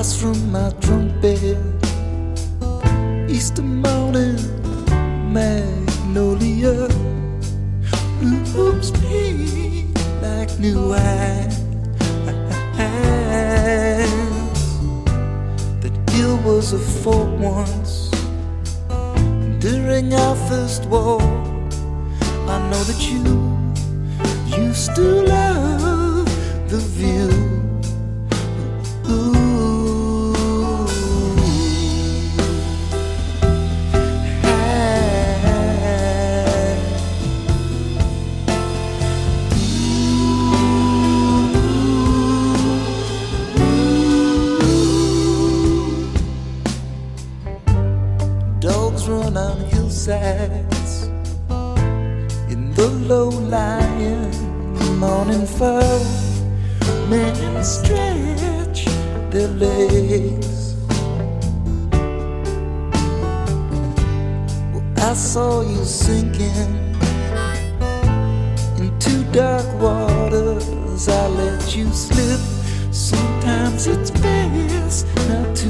blast from my trumpet. Easter morning, magnolia blooms me like new wine. That hill was a fort once during our first war. I know that you used to love the view. Dogs run on hillsides in the low-lying morning fog. Men stretch their legs. Well, I saw you sinking into dark waters. I let you slip. Sometimes it's best not to